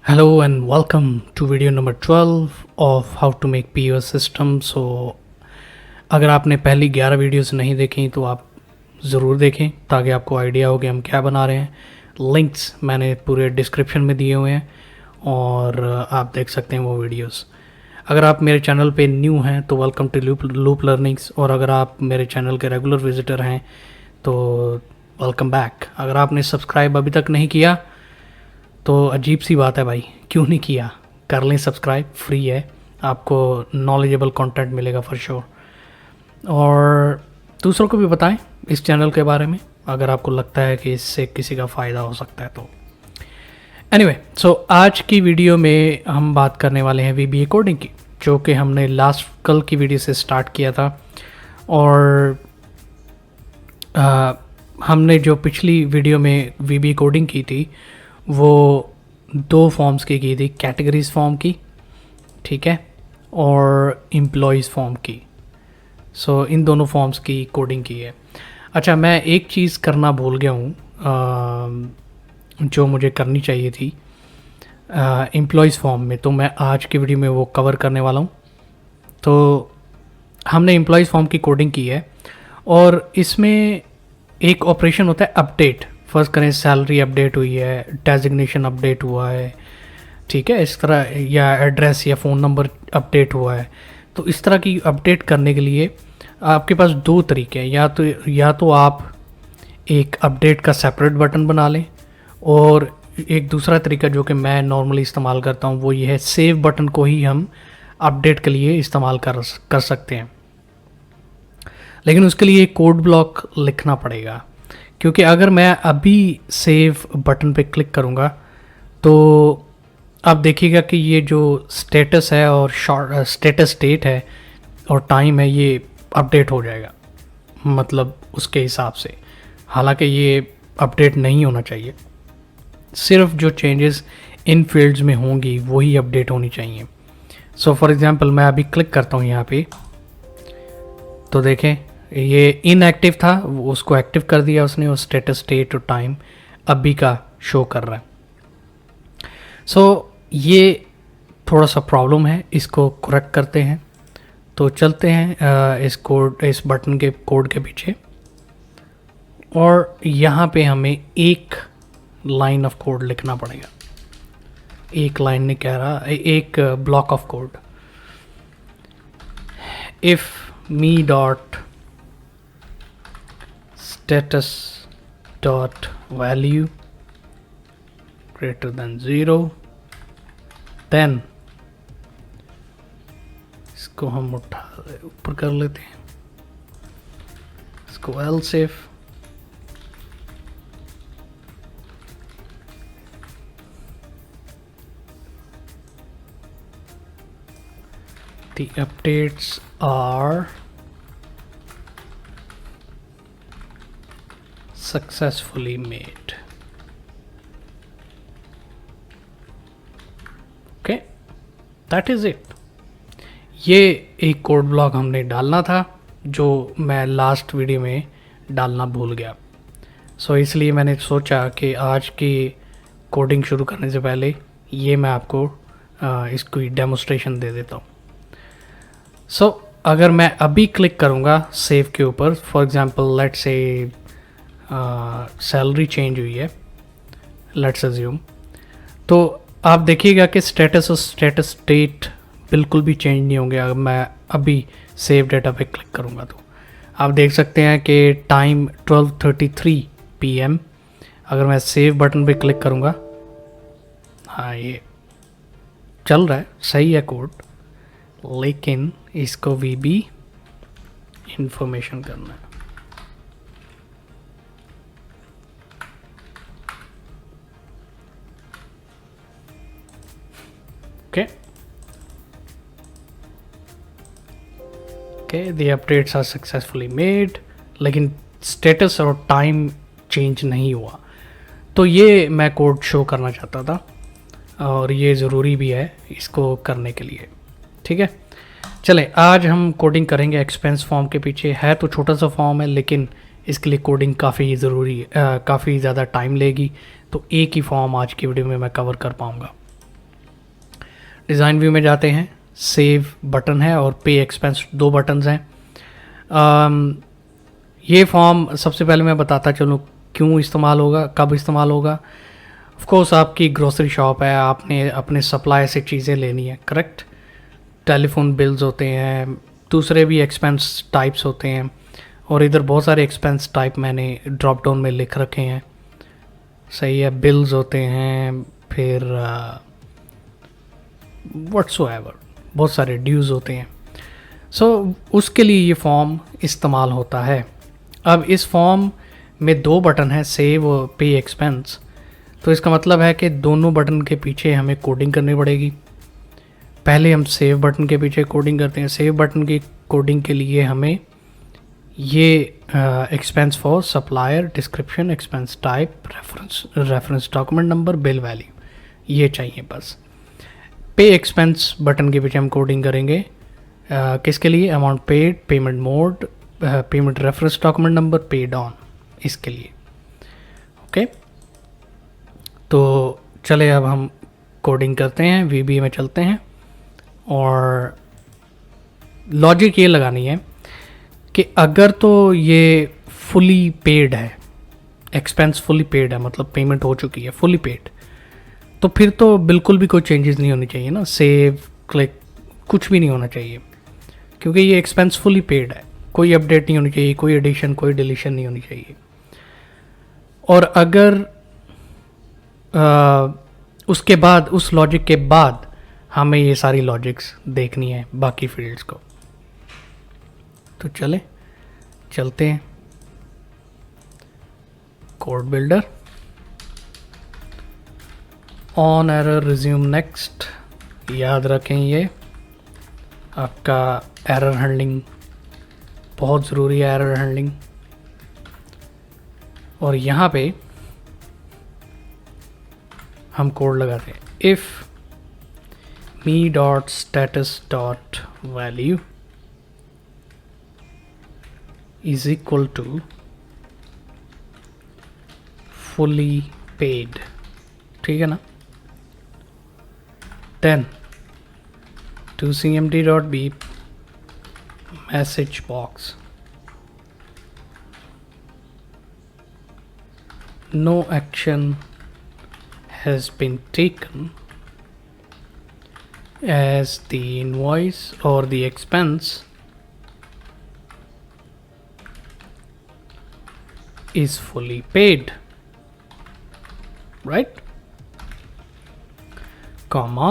Hello and welcome to video number 12 of how to make POS system. So अगर आपने पहली 11 videos नहीं देखी तो आप ज़रूर देखें ताकि आपको आइडिया हो कि हम क्या बना रहे हैं। लिंक्स मैंने पूरे डिस्क्रिप्शन में दिए हुए हैं और आप देख सकते हैं वो वीडियोस। अगर आप मेरे चैनल पे न्यू हैं तो वेलकम टू लूप लर्निंग्स, और अगर आप मेरे चैनल के रेगुलर विजिटर हैं तो वेलकम बैक। अगर आपने सब्सक्राइब अभी तक नहीं किया तो अजीब सी बात है भाई, क्यों नहीं किया? कर लें सब्सक्राइब, फ्री है, आपको नॉलेजेबल कंटेंट मिलेगा फॉर श्योर। और दूसरों को भी बताएं इस चैनल के बारे में अगर आपको लगता है कि इससे किसी का फ़ायदा हो सकता है तो। एनीवे, सो आज की वीडियो में हम बात करने वाले हैं VBA कोडिंग की, जो कि हमने कल की वीडियो से स्टार्ट किया था। और हमने जो पिछली वीडियो में VBA कोडिंग की थी वो दो फॉर्म्स की थी, कैटेगरीज फॉर्म की, ठीक है, और एम्प्लॉयज़ फॉर्म की। सो इन दोनों फॉर्म्स की कोडिंग की है। अच्छा, मैं एक चीज़ करना भूल गया हूँ जो मुझे करनी चाहिए थी एम्प्लॉयज़ फॉर्म में, तो मैं आज की वीडियो में वो कवर करने वाला हूँ। तो हमने एम्प्लॉयज़ फॉर्म की कोडिंग की है और इसमें एक ऑपरेशन होता है अपडेट। फर्स्ट करें सैलरी अपडेट हुई है, डेजिग्नेशन अपडेट हुआ है, ठीक है, इस तरह, या एड्रेस या फ़ोन नंबर अपडेट हुआ है। तो इस तरह की अपडेट करने के लिए आपके पास दो तरीके हैं। या तो आप एक अपडेट का सेपरेट बटन बना लें, और एक दूसरा तरीका जो कि मैं नॉर्मली इस्तेमाल करता हूँ वो ये है, सेव बटन को ही हम अपडेट के लिए इस्तेमाल कर सकते हैं। लेकिन उसके लिए कोड ब्लॉक लिखना पड़ेगा, क्योंकि अगर मैं अभी सेव बटन पे क्लिक करूँगा तो आप देखिएगा कि ये जो स्टेटस है और स्टेटस डेट है और टाइम है ये अपडेट हो जाएगा, मतलब उसके हिसाब से। हालांकि ये अपडेट नहीं होना चाहिए, सिर्फ जो चेंजेस इन फील्ड्स में होंगी वही अपडेट होनी चाहिए। सो फॉर एग्ज़ाम्पल मैं अभी क्लिक करता हूँ यहाँ पे, तो देखें ये इनएक्टिव था, उसको एक्टिव कर दिया उसने, और स्टेटस डेट और टाइम अभी का शो कर रहा है। सो ये थोड़ा सा प्रॉब्लम है, इसको करेक्ट करते हैं। तो चलते हैं इस बटन के कोड के पीछे, और यहाँ पे हमें एक लाइन ऑफ कोड लिखना पड़ेगा। एक लाइन नहीं कह रहा, एक block of code. If me dot status dot value greater than 0, then इसको हम ऊपर कर लेते हैं, इसको else if the updates are successfully made. Okay, that is it. ये एक कोड ब्लॉक हमने डालना था जो मैं लास्ट वीडियो में डालना भूल गया। सो इसलिए मैंने सोचा कि आज की कोडिंग शुरू करने से पहले ये मैं आपको इसकी डेमोस्ट्रेशन दे देता हूँ। सो अगर मैं अभी क्लिक करूँगा सेव के ऊपर, for example let's say salary change हुई है, लेट्स अज्यूम, तो आप देखिएगा कि स्टेटस और स्टेटस डेट बिल्कुल भी चेंज नहीं होंगे। अगर मैं अभी सेव डेटा पे क्लिक करूँगा तो आप देख सकते हैं कि टाइम 12:33 PM। अगर मैं सेव बटन पे क्लिक करूँगा, हाँ ये चल रहा है, सही है कोड, लेकिन इसको VB इंफॉर्मेशन करना है। Okay, the updates are successfully made, लेकिन स्टेटस और टाइम चेंज नहीं हुआ। तो ये मैं कोड शो करना चाहता था और ये ज़रूरी भी है इसको करने के लिए, ठीक है। चलें, आज हम कोडिंग करेंगे एक्सपेंस फॉर्म के पीछे। है तो छोटा सा फॉर्म है, लेकिन इसके लिए कोडिंग काफ़ी ज़रूरी काफ़ी ज़्यादा टाइम लेगी, तो एक ही फॉर्म आज की वीडियो में मैं कवर कर पाऊँगा। डिज़ाइन व्यू में जाते हैं, सेव बटन है और पे एक्सपेंस, दो बटन्स हैं। ये फॉर्म सबसे पहले मैं बताता चलूँ क्यों इस्तेमाल होगा, कब इस्तेमाल होगा। ऑफ कोर्स आपकी ग्रोसरी शॉप है, आपने अपने सप्लाई से चीज़ें लेनी है, करेक्ट। टेलीफोन बिल्स होते हैं, दूसरे भी एक्सपेंस टाइप्स होते हैं, और इधर बहुत सारे एक्सपेंस टाइप मैंने ड्रॉप डाउन में लिख रखे हैं, सही है। बिल्स होते हैं, फिर व्हाट्सोएवर, बहुत सारे ड्यूज़ होते हैं। सो उसके लिए ये फॉर्म इस्तेमाल होता है। अब इस फॉर्म में दो बटन हैं, सेव और पे एक्सपेंस। तो इसका मतलब है कि दोनों बटन के पीछे हमें कोडिंग करनी पड़ेगी। पहले हम सेव बटन के पीछे कोडिंग करते हैं। सेव बटन की कोडिंग के लिए हमें ये expense for supplier, description, expense type, reference document number, bill value, ये चाहिए बस। पे एक्सपेंस बटन के पीछे हम कोडिंग करेंगे किसके लिए, amount paid, payment mode, payment reference document number, paid on, इसके लिए। ओके, तो चले अब हम कोडिंग करते हैं, VBA में चलते हैं, और लॉजिक ये लगानी है कि अगर तो ये फुली पेड है, एक्सपेंस फुली पेड है, मतलब पेमेंट हो चुकी है, फुली पेड, तो फिर तो बिल्कुल भी कोई चेंजेस नहीं होनी चाहिए ना, सेव, क्लिक, कुछ भी नहीं होना चाहिए, क्योंकि ये एक्सपेंस फुली पेड है। कोई अपडेट नहीं होनी चाहिए, कोई एडिशन, कोई डिलीशन नहीं होनी चाहिए। और अगर उसके बाद, उस लॉजिक के बाद हमें ये सारी लॉजिक्स देखनी है बाकी फील्ड्स को। तो चलते हैं code builder, on error, resume next. याद रखें ये आपका एरर हैंडलिंग बहुत ज़रूरी है, एरर हैंडलिंग। और यहाँ पे हम कोड लगाते हैं, if me dot status dot value is equal to fully paid, ठीक है ना। Then to cmd dot beep message box, no action has been taken as the invoice or the expense is fully paid, right, comma,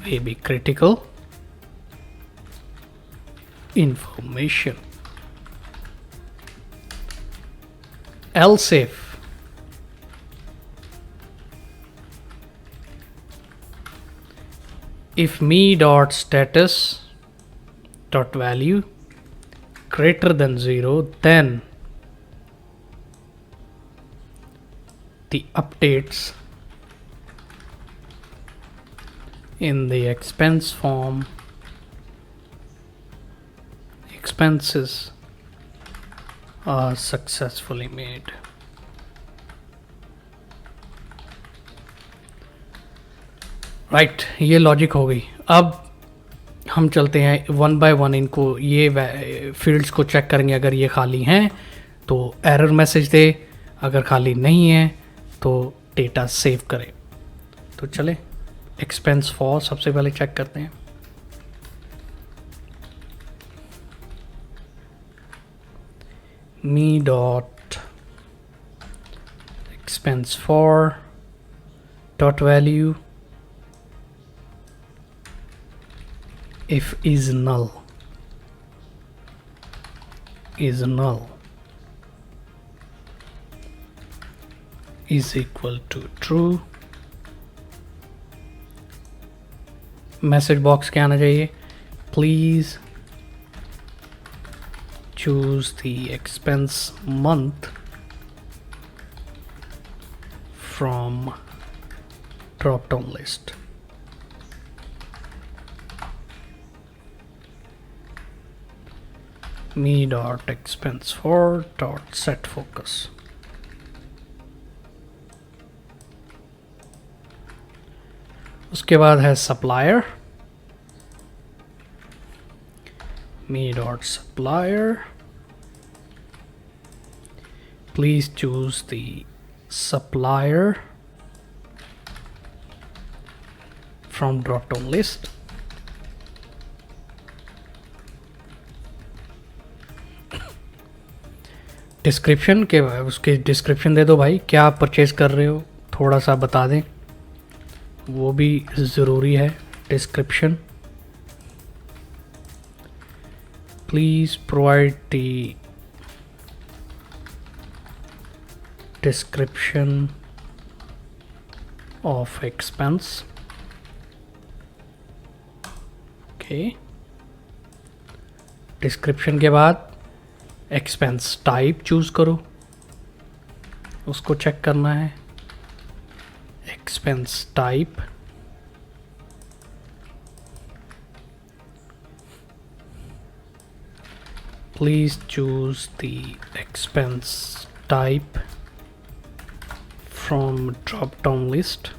may be critical information, else if me dot status dot value greater than 0, then the updates in the expense form, expenses are successfully made. Right, ये logic हो गई। अब हम चलते हैं one by one, इनको ये fields को चेक करेंगे। अगर ये खाली हैं तो एरर मैसेज दे, अगर खाली नहीं है तो डेटा सेव करें। तो चले एक्सपेंस फॉर सबसे पहले चेक करते हैं। Me dot expense for dot value if is null is equal to true। Message box क्या आना चाहिए, please choose the expense month from drop down list. me dot expense for dot set focus, उसके बाद है supplier, me dot supplier, please choose the supplier from drop down list. Description के उसके description दे दो भाई, क्या आप परचेज कर रहे हो थोड़ा सा बता दें, वो भी ज़रूरी है। Description, please provide the description of expense. Okay, description के बाद एक्सपेंस टाइप चूज़ करो, उसको चेक करना है। Expense type, please choose the expense type from drop down list.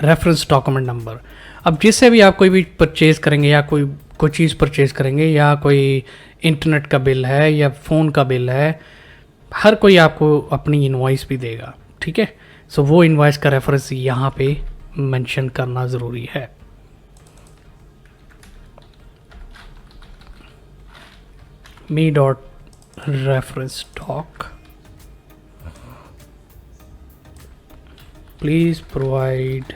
Reference document number, अब जिससे भी आप कोई भी परचेज करेंगे या कोई चीज़ परचेज करेंगे या कोई इंटरनेट का बिल है या फ़ोन का बिल है, हर कोई आपको अपनी इनवॉइस भी देगा, ठीक है। सो वो इनवॉइस का रेफरेंस यहाँ पे मेंशन करना ज़रूरी है। Me dot reference doc, please provide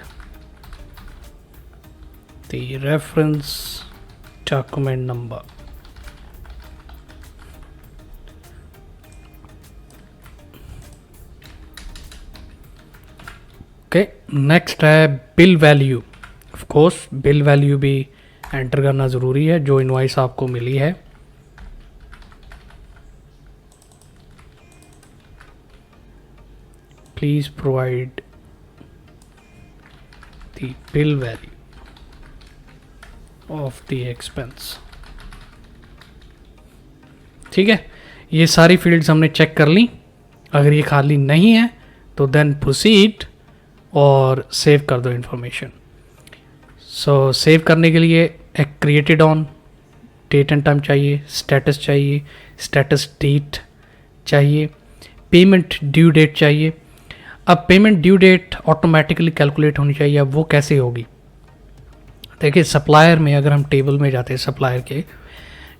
the reference document number। Okay, next है bill value. Of course bill value भी एंटर करना ज़रूरी है, जो इनवॉइस आपको मिली है। Please provide the bill value of the expense. ठीक है, ये सारी फील्ड्स हमने चेक कर ली। अगर ये खाली नहीं है तो देन प्रोसीड और सेव कर दो इन्फॉर्मेशन। सो सेव करने के लिए एक created on, date and time चाहिए, स्टेटस चाहिए, स्टेटस डेट चाहिए, पेमेंट ड्यू डेट चाहिए। अब payment due date automatically calculate होनी चाहिए। अब वो कैसे होगी, देखिए सप्लायर में अगर हम टेबल में जाते हैं सप्लायर के,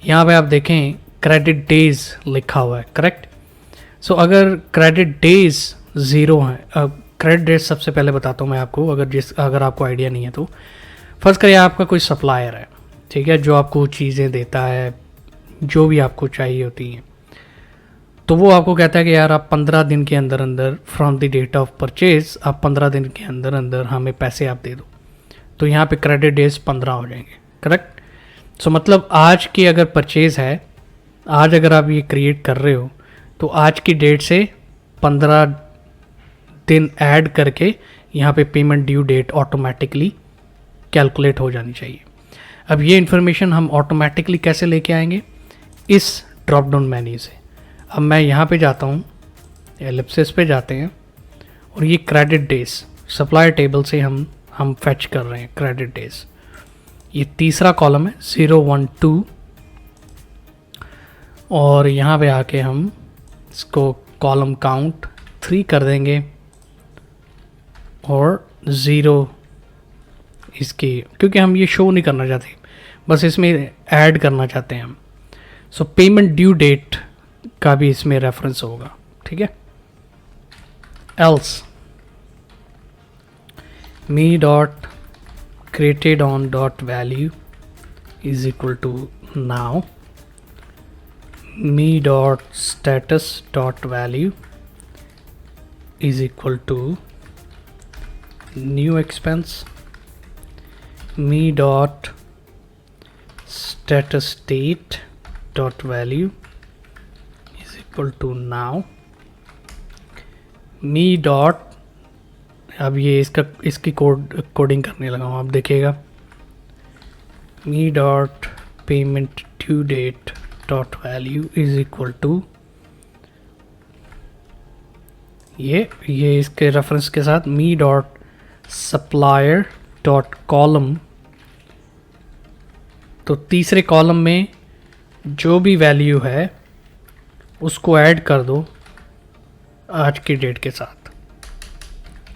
यहाँ पे आप देखें क्रेडिट डेज लिखा हुआ है, करेक्ट। सो अगर क्रेडिट डेज 0 है, क्रेडिट डेज सबसे पहले बताता हूँ मैं आपको, अगर आपको आइडिया नहीं है तो। फर्स्ट करिए आपका कोई सप्लायर है, ठीक है, जो आपको चीज़ें देता है जो भी आपको चाहिए होती हैं, तो वो आपको कहता है कि यार आप 15 दिन के अंदर अंदर from the date of purchase, आप 15 दिन के अंदर अंदर हमें पैसे आप दे दो। तो यहाँ पे क्रेडिट डेज 15 हो जाएंगे, करेक्ट। सो मतलब आज की अगर परचेज़ है, आज अगर आप ये क्रिएट कर रहे हो तो आज की डेट से 15 दिन ऐड करके यहाँ पे payment due date automatically calculate हो जानी चाहिए। अब ये इन्फॉर्मेशन हम ऑटोमेटिकली कैसे लेके आएंगे, इस ड्रॉप डाउन मेन्यू से। अब मैं यहाँ पे जाता हूँ, एलिप्सिस पे जाते हैं और ये क्रेडिट डेज सप्लायर टेबल से हम फैच कर रहे हैं क्रेडिट डेज। ये तीसरा कॉलम है 0, 1, 2 और यहाँ पे आके हम इसको कॉलम काउंट 3 कर देंगे और 0 इसकी, क्योंकि हम ये शो नहीं करना चाहते, बस इसमें ऐड करना चाहते हैं हम। सो पेमेंट ड्यू डेट का भी इसमें रेफरेंस होगा, ठीक है। Else me dot created on dot value is equal to now me dot status dot value is equal to new expense me dot status date dot value is equal to now me dot, अब ये इसकी coding करने लगा हूँ, आप देखिएगा। Me dot payment due date dot value is equal to ये इसके रेफरेंस के साथ me dot supplier dot column, तो तीसरे कॉलम में जो भी वैल्यू है उसको ऐड कर दो आज की डेट के साथ,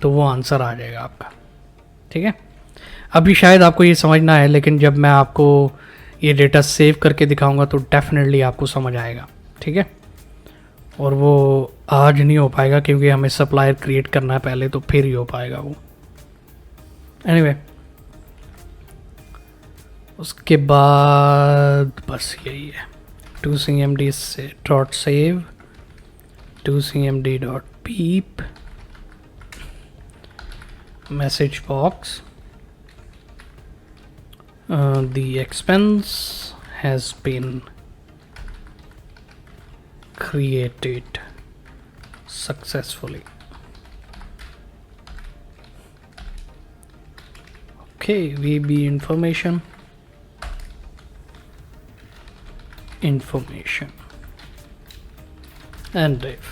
तो वो आंसर आ जाएगा आपका। ठीक है, अभी शायद आपको ये समझ ना आए, लेकिन जब मैं आपको ये डेटा सेव करके दिखाऊंगा तो डेफिनेटली आपको समझ आएगा। ठीक है, और वो आज नहीं हो पाएगा क्योंकि हमें सप्लायर क्रिएट करना है पहले, तो फिर ही हो पाएगा वो। एनीवे उसके बाद बस यही है, 2cmd से dot save 2cmd dot beep message box the expense has been created successfully. Okay, VB information and if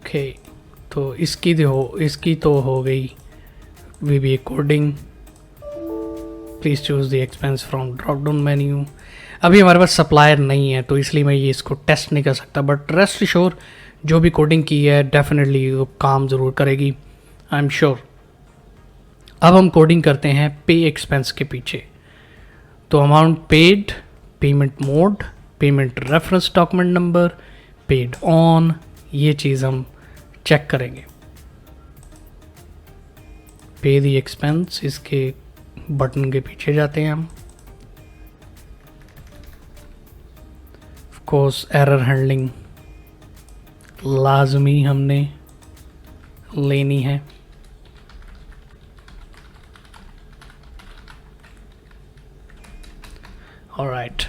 okay, तो इसकी तो हो गई VBA coding. Please choose the expense from drop down menu. अभी हमारे पास सप्लायर नहीं है तो इसलिए मैं ये इसको टेस्ट नहीं कर सकता, बट रेस्ट श्योर जो भी कोडिंग की है डेफिनेटली वो काम ज़रूर करेगी, आई एम श्योर। अब हम कोडिंग करते हैं पे एक्सपेंस के पीछे। तो amount paid, payment mode, payment reference document number, paid on, ये चीज़ हम चेक करेंगे। पे दी एक्सपेंस, इसके बटन के पीछे जाते हैं हम। ऑफ कोर्स एरर हैंडलिंग लाजमी हमने लेनी है। ऑलराइट,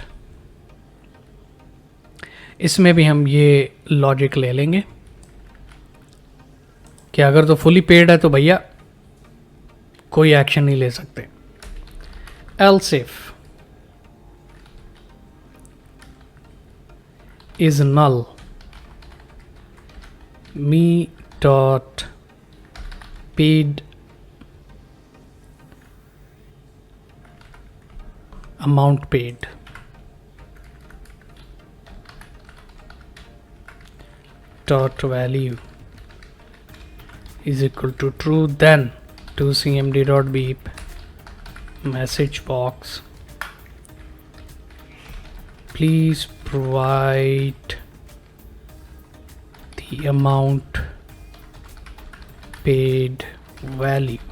इसमें भी हम ये लॉजिक ले लेंगे कि अगर तो फुली पेड है तो भैया कोई एक्शन नहीं ले सकते। Else if is null me dot paid amount paid dot value is equal to true, then 2cmd dot beep message box please provide the amount paid value.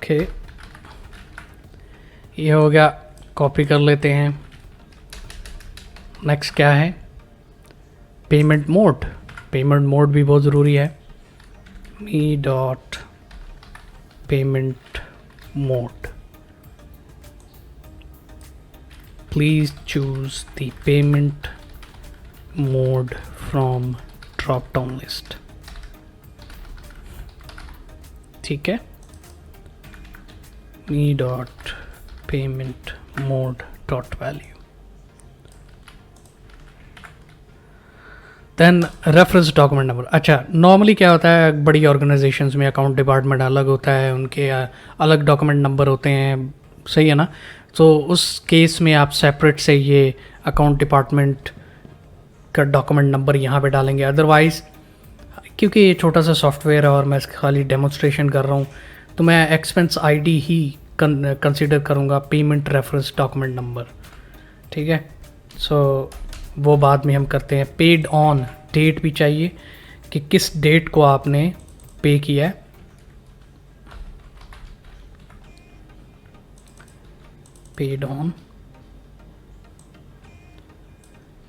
Okay, ये हो गया, कॉपी कर लेते हैं। नेक्स्ट क्या है? Payment mode. पेमेंट मोड भी बहुत ज़रूरी है। Me dot payment mode, please choose the payment mode from drop down list. ठीक है, me dot payment mode dot value, then reference document number। अच्छा, नॉर्मली क्या होता है, बड़ी ऑर्गेनाइजेशंस में अकाउंट डिपार्टमेंट अलग होता है, उनके अलग डॉक्यूमेंट नंबर होते हैं, सही है ना। तो उस केस में आप सेपरेट से ये अकाउंट डिपार्टमेंट का डॉक्यूमेंट नंबर यहाँ पे डालेंगे। अदरवाइज़ क्योंकि ये छोटा सा सॉफ्टवेयर है और मैं इसका खाली डेमोन्स्ट्रेशन कर रहा हूँ, तो मैं एक्सपेंस आईडी ही कंसीडर करूँगा पेमेंट रेफरेंस डॉक्यूमेंट नंबर। ठीक है, सो वो बाद में हम करते हैं। पेड ऑन, डेट भी चाहिए कि किस डेट को आपने पे किया है। Paid on,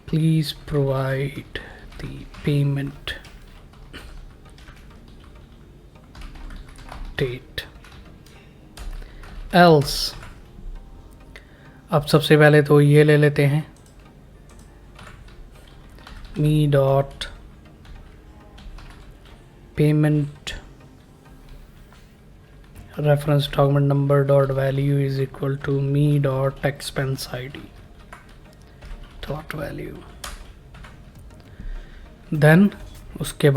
please provide the payment date, else अब सबसे पहले तो ये ले लेते हैं me dot payment reference document number dot value is equal to me dot expense ID dot value. Then उसके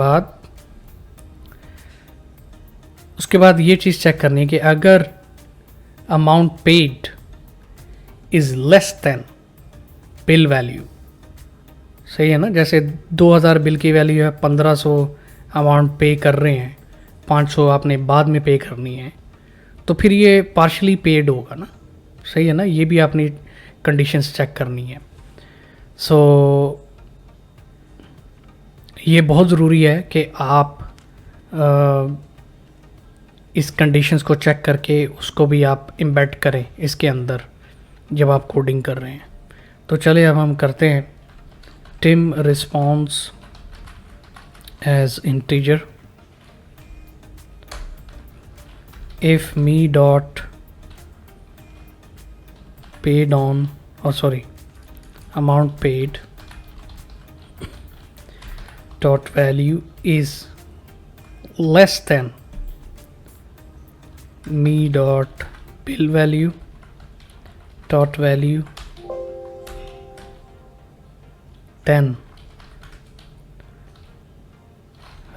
बाद ये चीज़ चेक करनी है कि अगर amount paid is less than bill value, सही है ना, जैसे 2000 बिल की वैल्यू है, 1500 अमाउंट पे कर रहे हैं, 500 आपने बाद में पे करनी है, तो फिर ये पार्शली पेड होगा ना, सही है ना। ये भी आपने कंडीशंस चेक करनी है। सो ये बहुत ज़रूरी है कि आप इस कंडीशंस को चेक करके उसको भी आप एम्बेड करें इसके अंदर जब आप कोडिंग कर रहे हैं। तो चलिए अब हम करते हैं dim response as integer if me dot paid on amount paid dot value is less than me dot bill value dot value, then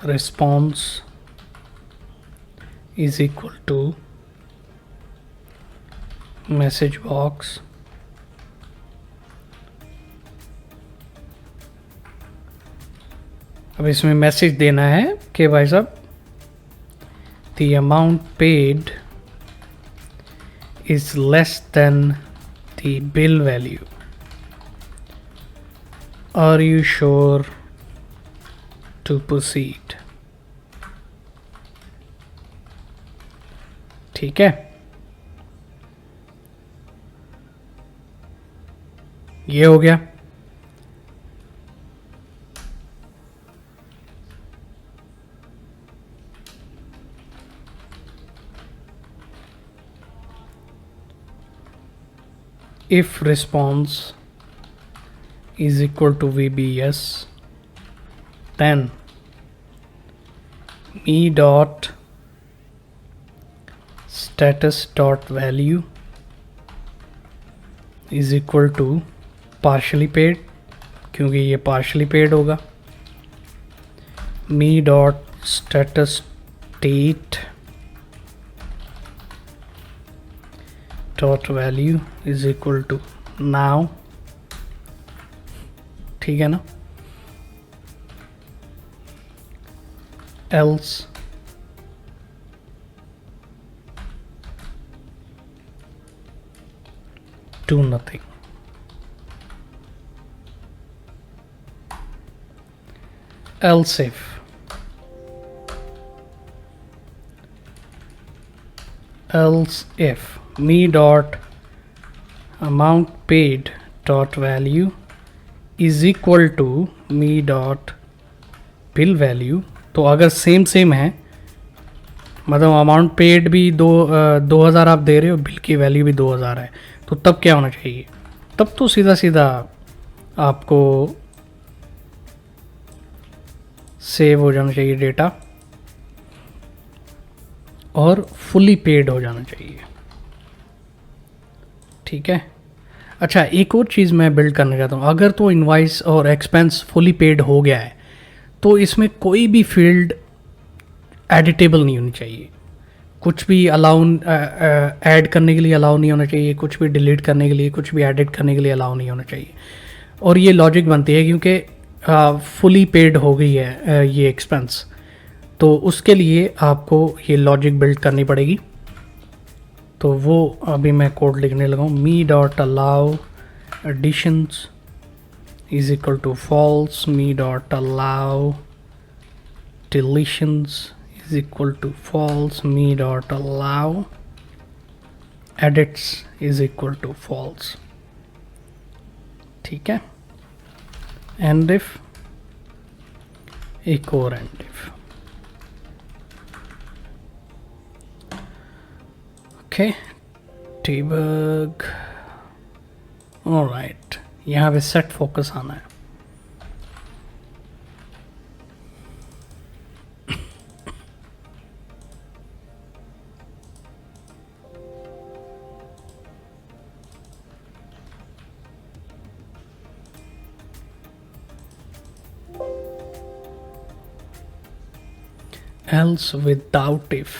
response is equal to message box अब इसमें मैसेज देना है कि भाई साहब the amount paid is less than the bill value, are you sure to proceed? ठीक है, ये हो गया। if response is equal to VBS, then me dot status dot value is equal to partially paid, क्योंकि ये partially paid होगा, me dot status state dot value is equal to now, ठीक है ना, else do nothing। else if me dot amount paid dot value is equal to me dot bill value, तो अगर same है, मतलब amount paid भी 2000 आप दे रहे हो, बिल की वैल्यू भी 2000 है, तो तब क्या होना चाहिए? तब तो सीधा आपको सेव हो जाना चाहिए डेटा और फुली पेड हो जाना चाहिए, ठीक है। अच्छा, एक और चीज़ मैं बिल्ड करना चाहता हूँ, अगर तो इनवाइस और एक्सपेंस फुली पेड हो गया है तो इसमें कोई भी फील्ड एडिटेबल नहीं होनी चाहिए, कुछ भी अलाउ ऐड करने के लिए अलाउ नहीं होना चाहिए, कुछ भी डिलीट करने के लिए, कुछ भी एडिट करने के लिए अलाउ नहीं होना चाहिए। और ये लॉजिक बनती है क्योंकि फुली पेड हो गई है ये एक्सपेंस, तो उसके लिए आपको ये लॉजिक बिल्ड करनी पड़ेगी। तो वो अभी मैं कोड लिखने लगा हूँ, me dot allow additions is equal to false, me dot allow deletions is equal to false, me dot allow edits is equal to false, ठीक है। end if, एक और end if, okay, debug alright, यहाँ पे set focus आना है। else without if,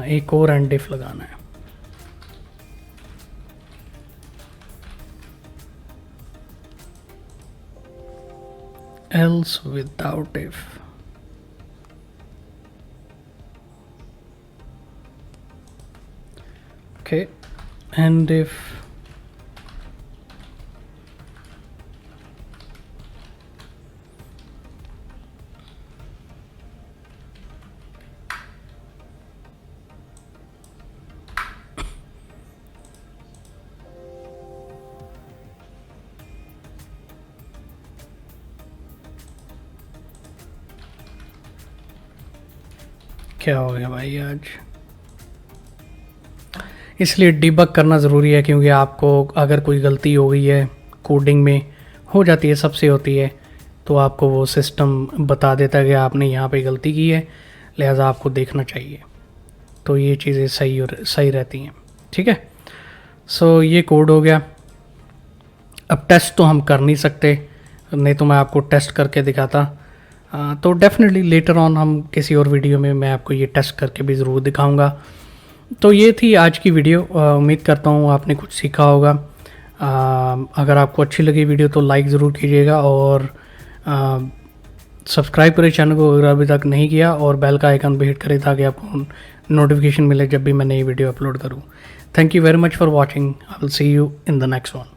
एक और एंड इफ लगाना है। else without if, okay, and if क्या हो गया भाई आज, इसलिए डिबग करना ज़रूरी है, क्योंकि आपको अगर कोई गलती हो गई है कोडिंग में, हो जाती है, सबसे होती है, तो आपको वो सिस्टम बता देता है कि आपने यहाँ पे गलती की है, लिहाजा आपको देखना चाहिए। तो ये चीज़ें सही रहती हैं, ठीक है। सो ये कोड हो गया। अब टेस्ट तो हम कर नहीं सकते, नहीं तो मैं आपको टेस्ट करके दिखाता। तो डेफिनेटली लेटर ऑन हम किसी और वीडियो में मैं आपको ये टेस्ट करके भी ज़रूर दिखाऊंगा। तो ये थी आज की वीडियो। उम्मीद करता हूँ आपने कुछ सीखा होगा। अगर आपको अच्छी लगी वीडियो तो लाइक ज़रूर कीजिएगा और सब्सक्राइब करें चैनल को अगर अभी तक नहीं किया, और बेल का आइकन भी हिट करें ताकि आपको नोटिफिकेशन मिले जब भी मैं नई वीडियो अपलोड करूँ। Thank you very much for watching. I will see you in the next one.